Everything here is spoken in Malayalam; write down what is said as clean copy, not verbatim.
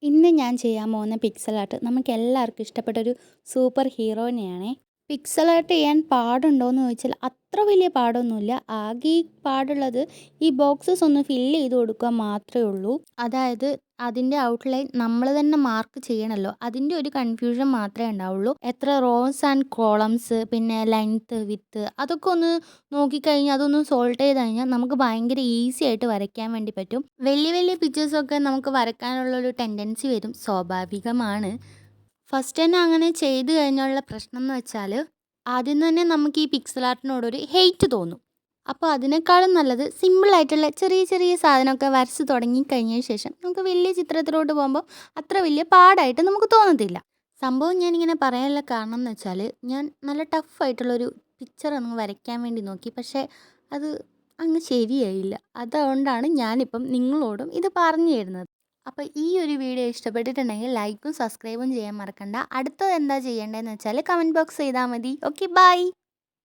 ഇന്ന് ഞാൻ ചെയ്യാൻ പോകുന്ന പിക്സൽ ആർട്ട് നമുക്ക് എല്ലാവർക്കും ഇഷ്ടപ്പെട്ട ഒരു സൂപ്പർ ഹീറോയിനെയാണേ. പിക്സൽ ആർട്ട് ചെയ്യാൻ പാടുണ്ടോയെന്ന് ചോദിച്ചാൽ അത്ര വലിയ പാടൊന്നുമില്ല. ആകെ ഈ പാടുള്ളത് ഈ ബോക്സസ് ഒന്ന് ഫില്ല് ചെയ്ത് കൊടുക്കുക മാത്രമേ ഉള്ളൂ. അതായത് അതിൻ്റെ ഔട്ട്ലൈൻ നമ്മൾ തന്നെ മാർക്ക് ചെയ്യണമല്ലോ, അതിൻ്റെ ഒരു കൺഫ്യൂഷൻ മാത്രമേ ഉണ്ടാവുള്ളൂ. എത്ര റോസ് ആൻഡ് കോളംസ്, പിന്നെ ലെങ്ത്ത്, വിത്ത്, അതൊക്കെ ഒന്ന് നോക്കിക്കഴിഞ്ഞാൽ അതൊന്ന് സോൾവ് ചെയ്ത് കഴിഞ്ഞാൽ നമുക്ക് ഭയങ്കര ഈസി ആയിട്ട് വരയ്ക്കാൻ വേണ്ടി പറ്റും. വലിയ വലിയ പിക്ചേഴ്സൊക്കെ നമുക്ക് വരയ്ക്കാനുള്ളൊരു ടെൻഡൻസി വരും, സ്വാഭാവികമാണ്. ഫസ്റ്റ് തന്നെ അങ്ങനെ ചെയ്ത് കഴിഞ്ഞുള്ള പ്രശ്നം എന്ന് വെച്ചാൽ ആദ്യം തന്നെ നമുക്ക് ഈ പിക്സൽ ആർട്ടിനോടൊരു ഹെയ്റ്റ് തോന്നും. അപ്പോൾ അതിനേക്കാളും നല്ലത് സിമ്പിളായിട്ടുള്ള ചെറിയ ചെറിയ സാധനമൊക്കെ വരച്ച് തുടങ്ങിക്കഴിഞ്ഞതിന് ശേഷം നമുക്ക് വലിയ ചിത്രത്തിലോട്ട് പോകുമ്പോൾ അത്ര വലിയ പാടായിട്ട് നമുക്ക് തോന്നത്തില്ല. സംഭവം ഞാനിങ്ങനെ പറയാനുള്ള കാരണം എന്ന് വെച്ചാൽ ഞാൻ നല്ല ടഫായിട്ടുള്ളൊരു പിക്ചർ ഒന്ന് വരയ്ക്കാൻ വേണ്ടി നോക്കി, പക്ഷേ അത് അങ്ങ് ശരിയായില്ല. അതുകൊണ്ടാണ് ഞാനിപ്പം നിങ്ങളോടും ഇത് പറഞ്ഞു തരുന്നത്. അപ്പോൾ ഈ ഒരു വീഡിയോ ഇഷ്ടപ്പെട്ടിട്ടുണ്ടെങ്കിൽ ലൈക്കും സബ്സ്ക്രൈബും ചെയ്യാൻ മറക്കണ്ട. അടുത്തത് എന്താ ചെയ്യേണ്ടതെന്ന് വെച്ചാൽ കമൻറ്റ് ബോക്സ് ചെയ്താൽ മതി. Okay, by.